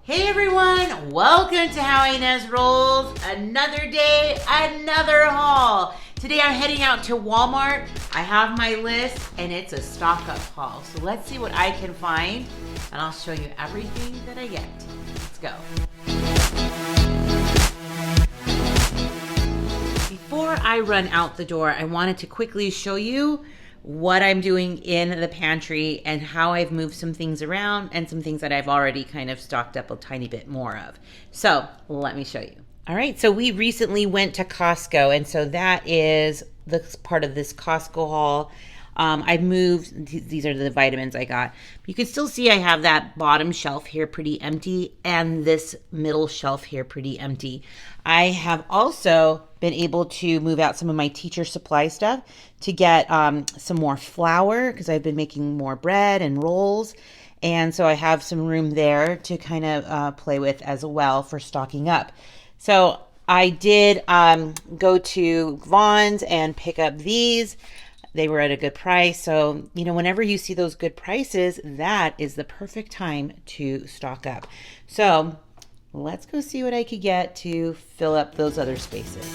Hey everyone, welcome to How Ines Rolls. Another day, another haul. Today I'm heading out to Walmart. I have my list and it's a stock up haul. So let's see what I can find and I'll show you everything that I get. Let's go. Before I run out the door, I wanted to quickly show you what I'm doing in the pantry and how I've moved some things around and some things that I've already kind of stocked up a tiny bit more of. So let me show you. All right, so we recently went to Costco, and so that is the part of this Costco haul. I moved, these are the vitamins I got. You can still see I have that bottom shelf here pretty empty and this middle shelf here pretty empty. I have also been able to move out some of my teacher supply stuff to get some more flour because I've been making more bread and rolls. And so I have some room there to kind of play with as well for stocking up. So I did go to Vaughn's and pick up these. They were at a good price. So, you know, whenever you see those good prices, that is the perfect time to stock up. So let's go see what I could get to fill up those other spaces.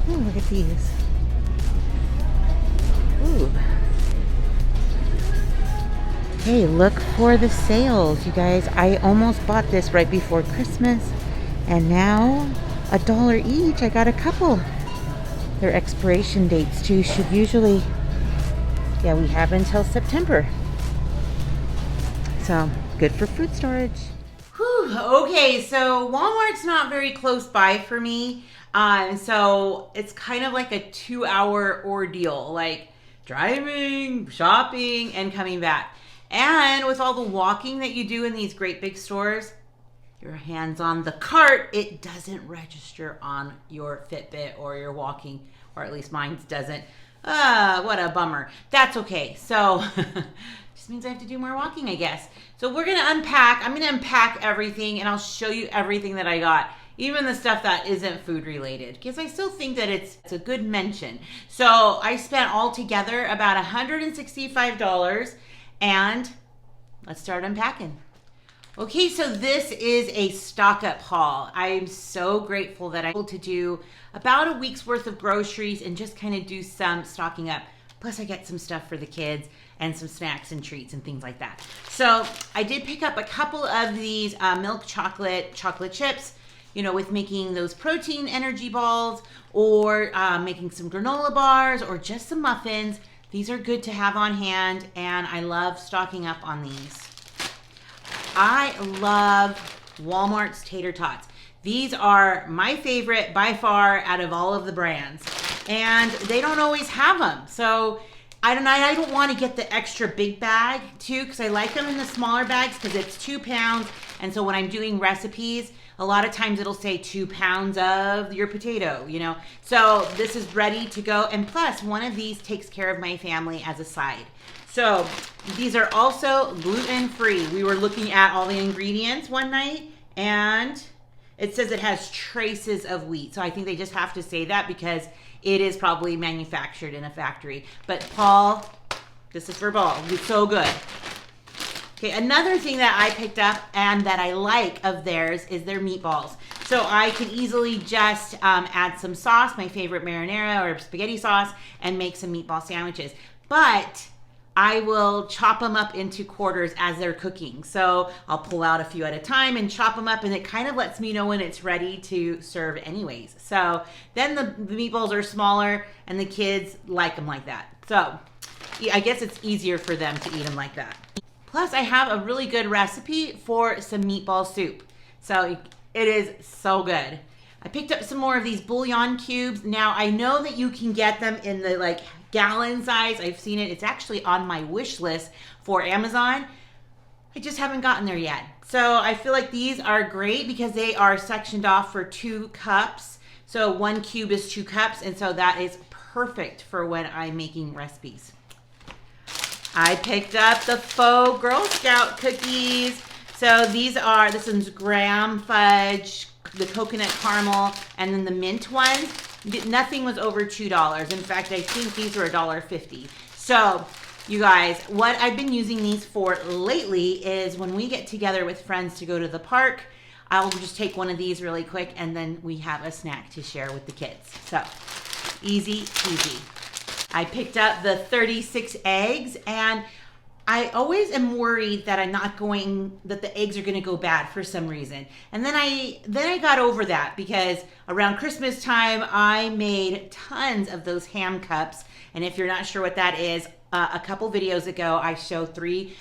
Ooh, look at these. Ooh. Hey, look for the sales, you guys. I almost bought this right before Christmas, and now $1 each. I got a couple. Their expiration dates too should usually, yeah, we have until September. So good for food storage. Whew, okay, so Walmart's not very close by for me. So it's kind of like a 2-hour ordeal, like driving, shopping, and coming back. And with all the walking that you do in these great big stores, your hands on the cart, it doesn't register on your Fitbit or your walking, or at least mine doesn't. What a bummer. That's okay. So just means I have to do more walking, I guess. So we're going to unpack. I'm going to unpack everything and I'll show you everything that I got. Even the stuff that isn't food related, because I still think that it's a good mention. So I spent altogether about $165. And let's start unpacking. Okay, so this is a stock up haul. I'm so grateful that I'm able to do about a week's worth of groceries and just kind of do some stocking up. Plus I get some stuff for the kids and some snacks and treats and things like that. So I did pick up a couple of these milk chocolate chips, you know, with making those protein energy balls or making some granola bars or just some muffins. These are good to have on hand, and I love stocking up on these. I love Walmart's tater tots. These are my favorite by far out of all of the brands, and they don't always have them. So I don't want to get the extra big bag too, because I like them in the smaller bags because it's 2 pounds. And so when I'm doing recipes, a lot of times it'll say 2 pounds of your potato, you know. So this is ready to go. And plus, one of these takes care of my family as a side. So these are also gluten-free. We were looking at all the ingredients one night, and it says it has traces of wheat. So I think they just have to say that because it is probably manufactured in a factory. But Paul, this is for Paul. It's so good. Okay, another thing that I picked up and that I like of theirs is their meatballs. So I can easily just add some sauce, my favorite marinara or spaghetti sauce, and make some meatball sandwiches. But I will chop them up into quarters as they're cooking. So I'll pull out a few at a time and chop them up, and it kind of lets me know when it's ready to serve anyways. So then the meatballs are smaller and the kids like them like that. So I guess it's easier for them to eat them like that. Plus, I have a really good recipe for some meatball soup. So it is so good. I picked up some more of these bouillon cubes. Now, I know that you can get them in the like gallon size. I've seen it. It's actually on my wish list for Amazon. I just haven't gotten there yet. So I feel like these are great because they are sectioned off for 2 cups. So 1 cube is 2 cups. And so that is perfect for when I'm making recipes. I picked up the faux Girl Scout cookies. So this one's graham fudge, the coconut caramel, and then the mint ones. Nothing was over $2. In fact, I think these were $1.50. So, you guys, what I've been using these for lately is when we get together with friends to go to the park, I'll just take one of these really quick and then we have a snack to share with the kids. So, easy peasy. I picked up the 36 eggs, and I always am worried that that the eggs are going to go bad for some reason. And then I got over that because around Christmas time, I made tons of those ham cups. And if you're not sure what that is, a couple videos ago, I showed 3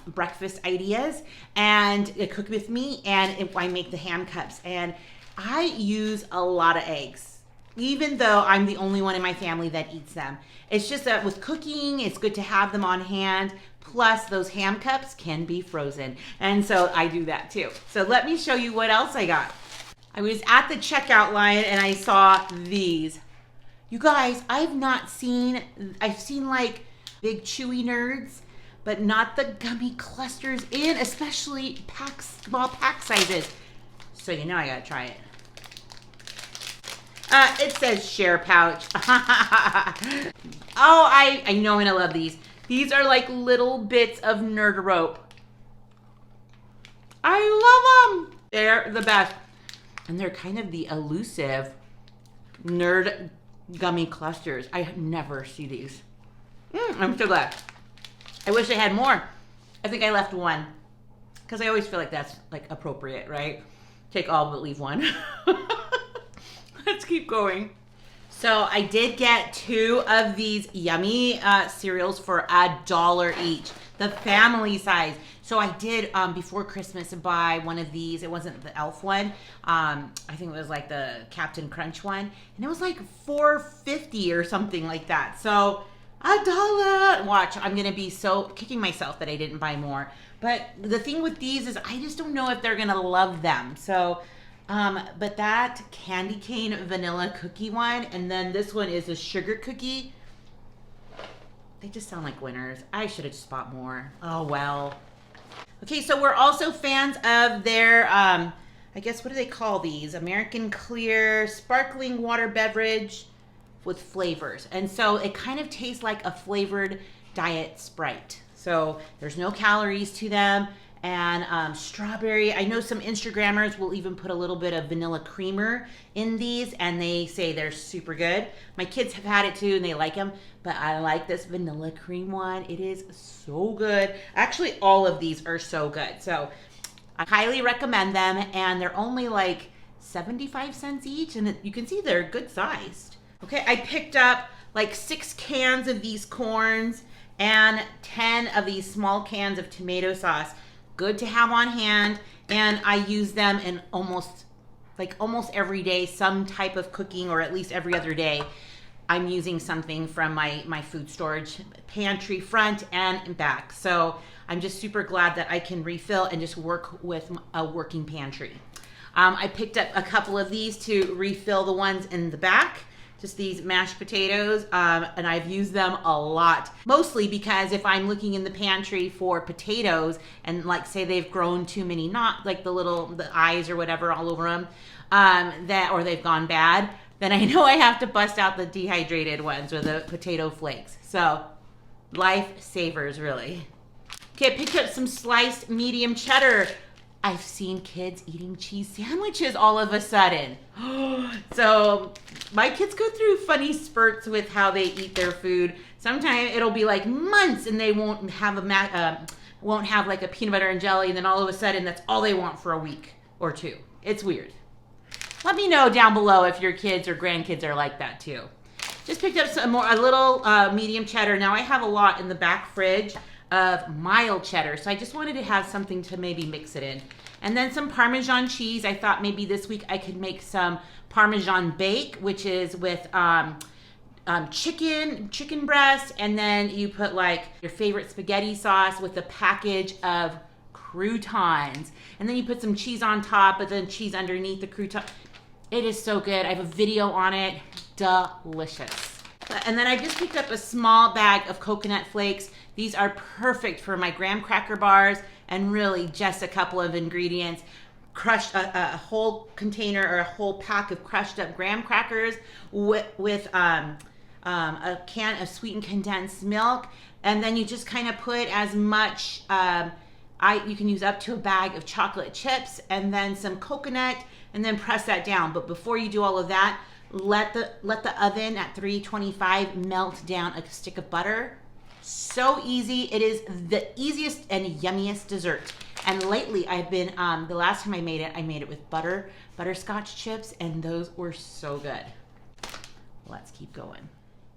breakfast ideas and cook with me, and I make the ham cups. And I use a lot of eggs, even though I'm the only one in my family that eats them. It's just that with cooking, it's good to have them on hand. Plus, those ham cups can be frozen. And so I do that too. So let me show you what else I got. I was at the checkout line and I saw these. You guys, I've seen like big chewy nerds, but not the gummy clusters in, especially small pack sizes. So you know I gotta try it. It says share pouch. Oh, I know I'm gonna love these. These are like little bits of nerd rope. I love them. They're the best. And they're kind of the elusive nerd gummy clusters. I never see these. I'm so glad. I wish I had more. I think I left one because I always feel like that's like appropriate, right? Take all but leave one. Let's keep going. So I did get 2 of these yummy cereals for $1 each, the family size. So I did before Christmas buy one of these. It wasn't the Elf one. I think it was like the Captain Crunch one, and it was like $4.50 or something like that. So $1. Watch, I'm gonna be so kicking myself that I didn't buy more. But the thing with these is I just don't know if they're gonna love them. So. But that candy cane vanilla cookie one, and then this one is a sugar cookie. They just sound like winners. I should have just bought more. Oh, well. Okay, so we're also fans of their, I guess, what do they call these? American Clear Sparkling Water Beverage with flavors. And so it kind of tastes like a flavored diet Sprite. So there's no calories to them. And strawberry. I know some Instagrammers will even put a little bit of vanilla creamer in these, and they say they're super good. My kids have had it too, and they like them, but I like this vanilla cream one. It is so good. Actually, all of these are so good. So I highly recommend them, and they're only like 75 cents each, and you can see they're good sized. Okay, I picked up like 6 cans of these corns and 10 of these small cans of tomato sauce. Good to have on hand, and I use them in almost every day, some type of cooking, or at least every other day. I'm using something from my food storage pantry, front and back. So I'm just super glad that I can refill and just work with a working pantry. I picked up a couple of these to refill the ones in the back. Just these mashed potatoes, and I've used them a lot. Mostly because if I'm looking in the pantry for potatoes and like say they've grown too many, not like the eyes or whatever all over them, or they've gone bad, then I know I have to bust out the dehydrated ones or the potato flakes. So life savers, really. Okay, I picked up some sliced medium cheddar. I've seen kids eating cheese sandwiches all of a sudden. So my kids go through funny spurts with how they eat their food. Sometimes it'll be like months and they won't have like a peanut butter and jelly, and then all of a sudden that's all they want for a week or 2. It's weird. Let me know down below if your kids or grandkids are like that too. Just picked up a little medium cheddar. Now I have a lot in the back fridge of mild cheddar, so I just wanted to have something to maybe mix it in. And then some Parmesan cheese. I thought maybe this week I could make some Parmesan bake, which is with chicken breast, and then you put like your favorite spaghetti sauce with a package of croutons, and then you put some cheese on top, but then cheese underneath the crouton. It is so good. I have a video on it. Delicious. And then I just picked up a small bag of coconut flakes. These are perfect for my graham cracker bars, and really just a couple of ingredients. crushed a whole container or a whole pack of crushed up graham crackers with a can of sweetened condensed milk, and then you just kind of put as much. You can use up to a bag of chocolate chips and then some coconut, and then press that down. But before you do all of that, let the oven at 325 melt down a stick of butter. So easy. It is the easiest and yummiest dessert. And lately I've been, the last time I made it with butterscotch chips, and those were so good. Let's keep going.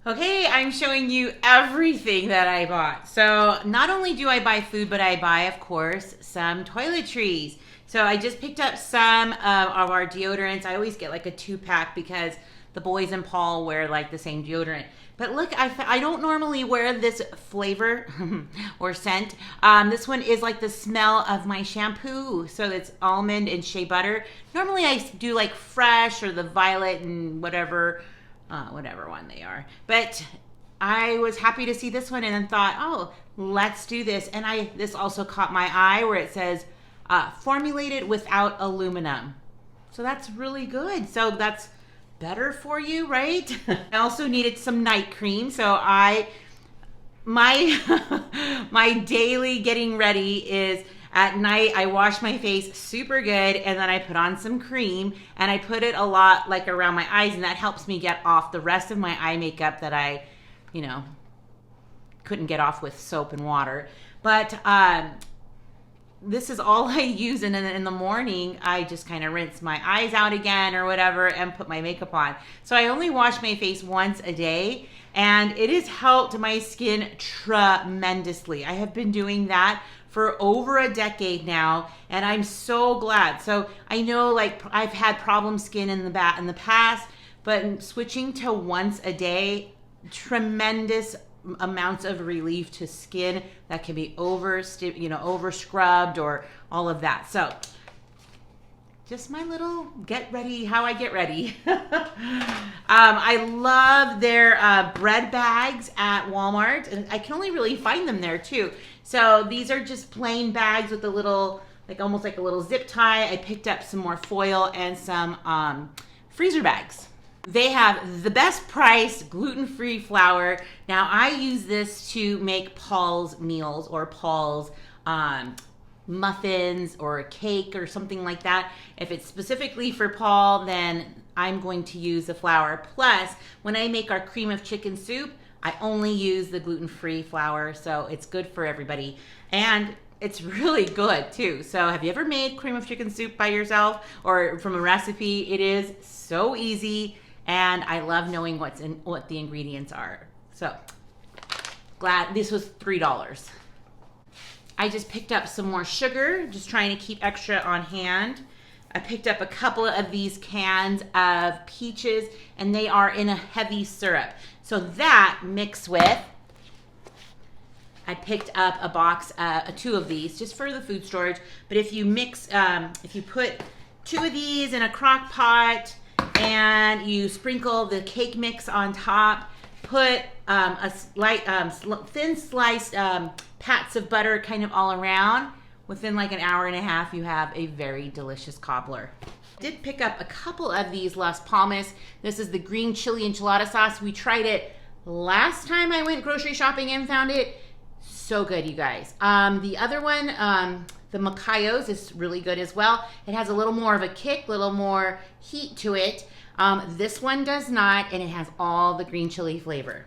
Okay, I'm showing you everything that I bought. So not only do I buy food, but I buy, of course, some toiletries. So I just picked up some of our deodorants. I always get like a 2-pack because the boys and Paul wear like the same deodorant. But look, I don't normally wear this flavor or scent. This one is like the smell of my shampoo. So it's almond and shea butter. Normally I do like fresh or the violet and whatever one they are. But I was happy to see this one and then thought, oh, let's do this. And this also caught my eye where it says formulated without aluminum. So that's really good. So that's better for you, right? I also needed some night cream. So my daily getting ready is at night I wash my face super good, and then I put on some cream, and I put it a lot like around my eyes, and that helps me get off the rest of my eye makeup that I, couldn't get off with soap and water. But this is all I use, and then in the morning I just kind of rinse my eyes out again or whatever and put my makeup on. So I only wash my face once a day, and it has helped my skin tremendously. I have been doing that for over a decade now, and I'm so glad. So I know like I've had problem skin in the past, but switching to once a day, tremendous amounts of relief to skin that can be over scrubbed or all of that. So just my little how I get ready. I love their bread bags at Walmart, and I can only really find them there too. So these are just plain bags with a little, almost like a little zip tie. I picked up some more foil and some freezer bags. They have the best price gluten-free flour. Now I use this to make Paul's meals or Paul's muffins or a cake or something like that. If it's specifically for Paul, then I'm going to use the flour. Plus, when I make our cream of chicken soup, I only use the gluten-free flour, so it's good for everybody. And it's really good too. So have you ever made cream of chicken soup by yourself or from a recipe? It is so easy, and I love knowing what the ingredients are. So glad this was $3. I just picked up some more sugar, just trying to keep extra on hand. I picked up a couple of these cans of peaches, and they are in a heavy syrup. So that mixed with, I picked up a box, 2 of these just for the food storage. But if you mix, if you put 2 of these in a crock pot and you sprinkle the cake mix on top, put a thin sliced pats of butter kind of all around, within like an hour and a half, you have a very delicious cobbler. I did pick up a couple of these Las Palmas. This is the green chili enchilada sauce. We tried it last time I went grocery shopping and found it. So good, you guys. The other one, the Macayos, is really good as well. It has a little more of a kick, a little more heat to it. This one does not, and it has all the green chili flavor.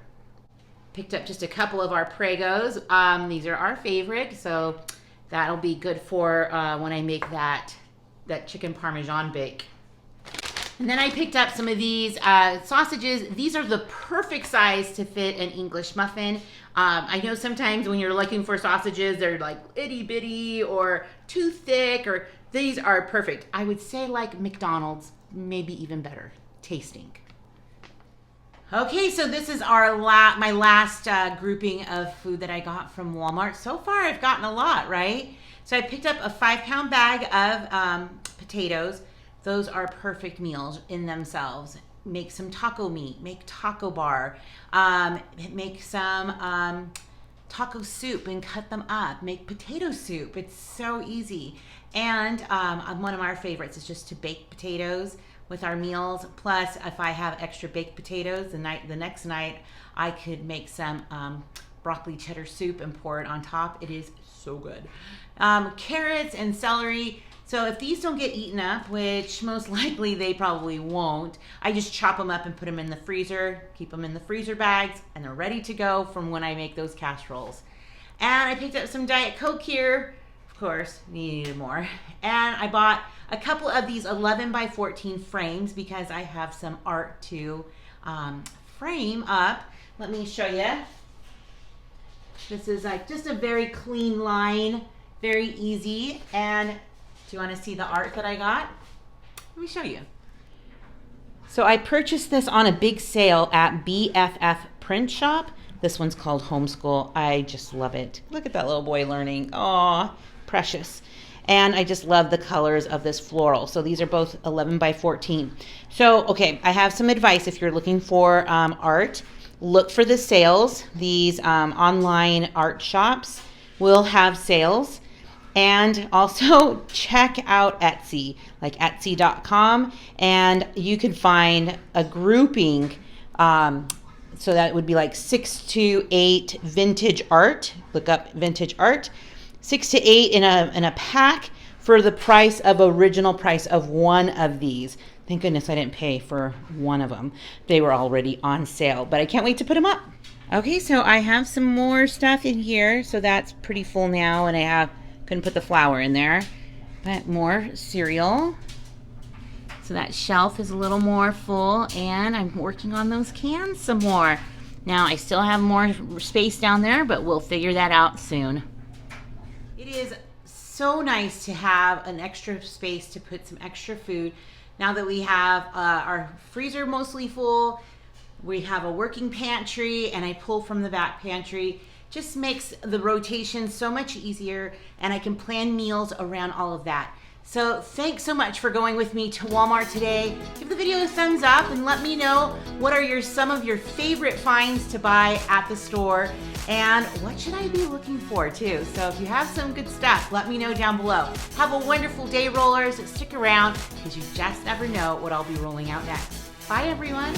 Picked up just a couple of our Pregos. These are our favorite, so that'll be good for when I make that chicken Parmesan bake. And then I picked up some of these sausages. These are the perfect size to fit an English muffin. I know sometimes when you're looking for sausages, they're like itty bitty or too thick, or these are perfect. I would say like McDonald's, maybe even better tasting. Okay, so this is my last grouping of food that I got from Walmart. So far, I've gotten a lot, right? So I picked up a 5-pound bag of potatoes. Those are perfect meals in themselves. Make some taco meat, make taco bar, make some taco soup and cut them up, make potato soup. It's so easy. And one of our favorites is just to bake potatoes with our meals. Plus, if I have extra baked potatoes the next night, I could make some broccoli cheddar soup and pour it on top. It is so good. Carrots and celery. So if these don't get eaten up, which most likely they probably won't, I just chop them up and put them in the freezer, keep them in the freezer bags, and they're ready to go from when I make those casseroles. And I picked up some Diet Coke here. Of course, needed more. And I bought a couple of these 11 by 14 frames because I have some art to frame up. Let me show you. This is like just a very clean line, very easy. And do you want to see the art that I got? Let me show you. So I purchased this on a big sale at BFF Print Shop. This one's called Homeschool. I just love it. Look at that little boy learning. Aw, precious. And I just love the colors of this floral. So these are both 11 by 14. So, okay, I have some advice if you're looking for art. Look for the sales. These online art shops will have sales. And also check out Etsy, like Etsy.com. And you can find a grouping. So that would be like 6 to 8 vintage art. Look up vintage art. 6 to 8 in a pack for the price of original price of one of these. Thank goodness I didn't pay for one of them. They were already on sale, but I can't wait to put them up. Okay, so I have some more stuff in here. So that's pretty full now, and I couldn't put the flour in there. But more cereal. So that shelf is a little more full, and I'm working on those cans some more. Now I still have more space down there, but we'll figure that out soon. It is so nice to have an extra space to put some extra food. Now that we have our freezer mostly full, we have a working pantry, and I pull from the back pantry. Just makes the rotation so much easier, and I can plan meals around all of that. So thanks so much for going with me to Walmart today. Give the video a thumbs up and let me know what are some of your favorite finds to buy at the store, and what should I be looking for too. So if you have some good stuff, let me know down below. Have a wonderful day, rollers. Stick around because you just never know what I'll be rolling out next. Bye everyone.